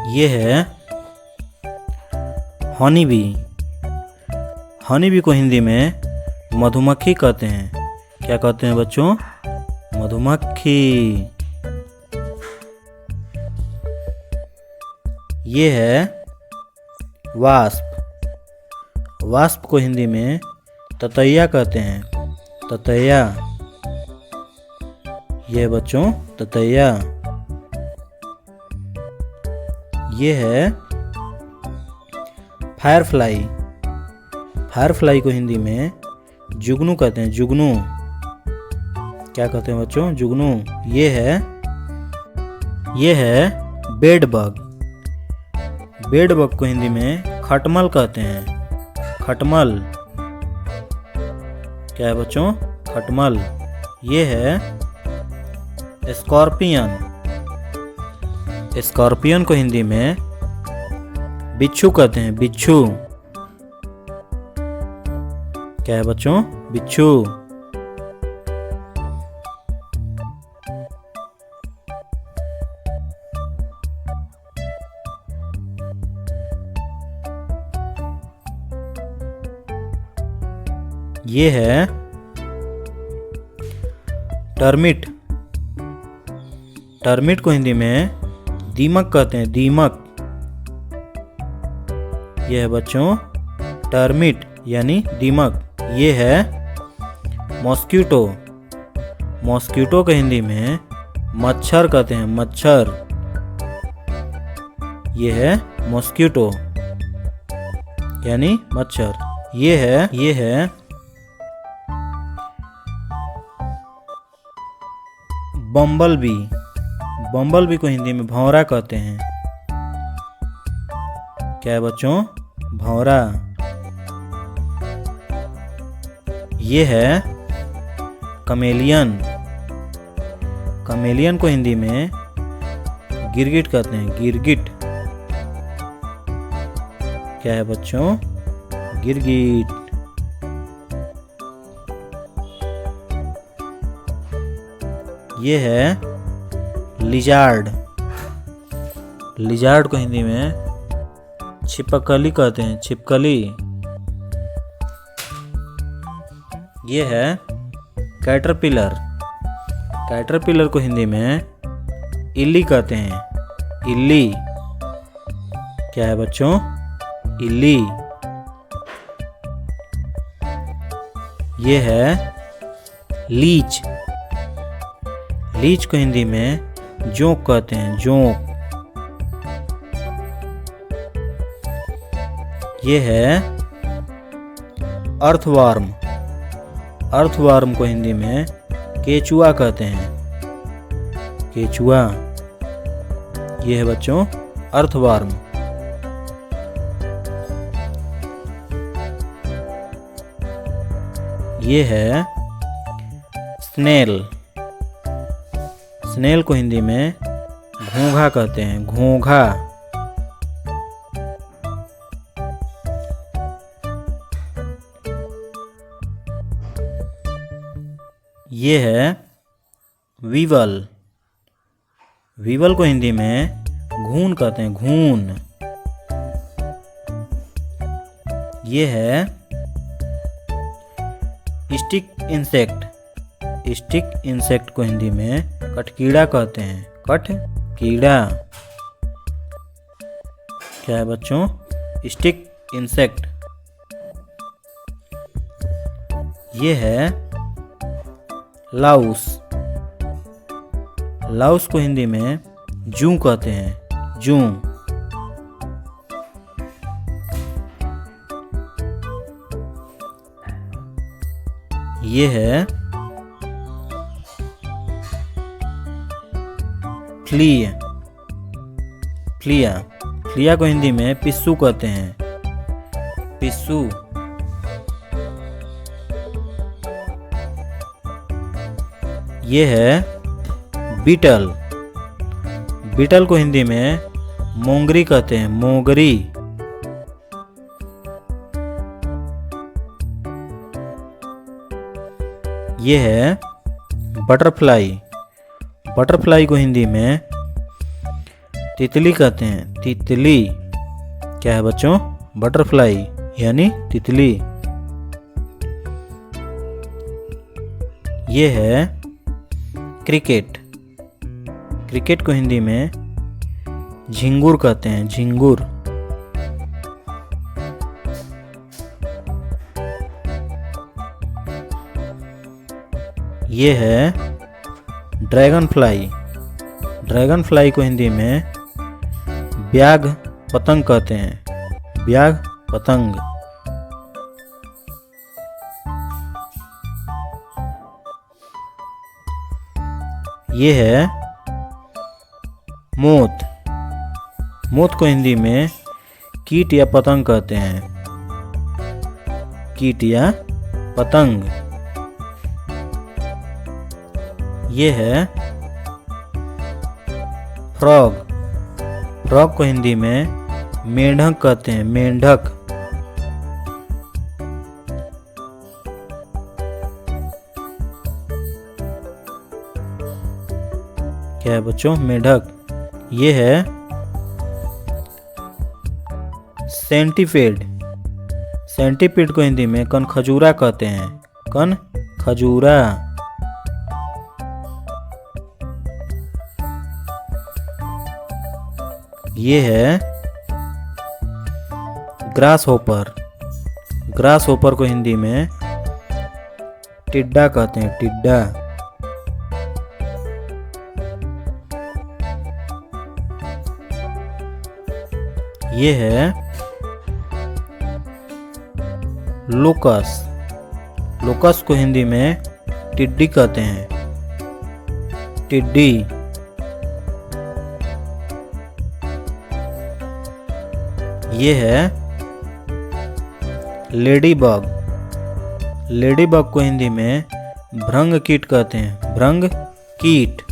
ये है honey bee. Honey bee को हिंदी में मधुमक्खी कहते हैं। क्या कहते हैं बच्चों? मधुमक्खी। ये है वास्प। वास्प को हिंदी में ततैया कहते हैं। ततैया। ये बच्चों ततैया। ये है फायरफ्लाई। फायरफ्लाई को हिंदी में जुगनू कहते हैं। जुगनू। क्या कहते हैं बच्चों? जुगनू। ये है बेड बग। बेड बग को हिंदी में खटमल कहते हैं। खटमल। क्या है बच्चों? खटमल। ये है स्कॉर्पियन। स्कॉर्पियन को हिंदी में बिच्छू कहते हैं। बिच्छू। क्या है बच्चों? बिच्छू। ये है टर्मिट। टर्मिट को हिंदी में दीमक कहते हैं। दीमक। यह है बच्चों टर्मिट यानी दीमक। ये है मॉस्किटो। मॉस्किटो को हिंदी में मच्छर कहते हैं। मच्छर। ये है मॉस्किटो यानी मच्छर। ये है बम्बल बी। बम्बल बी को हिंदी में भंवरा कहते हैं। क्या है बच्चों? भंवरा। ये है कमेलियन। कमेलियन को हिंदी में गिरगिट कहते हैं। गिरगिट। क्या है बच्चों? गिरगिट। ये है लिजार्ड। लिजार्ड को हिंदी में छिपकली कहते हैं। छिपकली। ये है कैटरपिलर। कैटरपिलर को हिंदी में इल्ली कहते हैं। इल्ली। क्या है बच्चों? इल्ली। ये है लीच। लीच को हिंदी में जोंक कहते हैं। जोंक। ये है अर्थवर्म। अर्थवर्म को हिंदी में केचुआ कहते हैं। केचुआ। ये है बच्चों अर्थवर्म। ये है स्नेल। स्नेल को हिंदी में घोंघा कहते हैं। घोंघा। ये है वीवल। वीवल को हिंदी में घून कहते हैं। घून। ये है स्टिक इंसेक्ट। स्टिक इंसेक्ट को हिंदी में कटकीड़ा कहते हैं। कटकीड़ा। क्या है बच्चों? Stick insect. ये है लाउस। लाउस को हिंदी में जूं कहते हैं। जूं। ये है फ्लिया। फ्लिया। फ्लिया को हिंदी में पिस्सू कहते हैं। पिस्सू। ये है बीटल। बीटल को हिंदी में मोंगरी कहते हैं। मोंगरी। ये है बटरफ्लाई। बटरफ्लाई को हिंदी में तितली कहते हैं, तितली। क्या है बच्चों? बटरफ्लाई यानी तितली। ये है क्रिकेट। क्रिकेट को हिंदी में झिंगुर कहते हैं, झिंगुर। ये है ड्रैगन फ्लाई। ड्रैगन फ्लाई को हिंदी में ब्याग पतंग कहते हैं, ब्याग पतंग। ये है मोत। मोत को हिंदी में कीट या पतंग कहते हैं, कीट या पतंग। ये है फ्रॉग। फ्रॉग को हिंदी में मेंढक कहते हैं, मेंढक। क्या है बच्चों? मेंढक। ये है सेंटीपेड। सेंटीपेड को हिंदी में कनखजूरा कहते हैं, कनखजूरा। ये है ग्रास होपर। ग्रास होपर को हिंदी में टिड्डा कहते हैं, टिड्डा। ये है लोकस। लोकस को हिंदी में टिड्डी कहते हैं, टिड्डी। ये है लेडी बग। लेडी बग को हिंदी में भृंग कीट कहते हैं, भृंग कीट।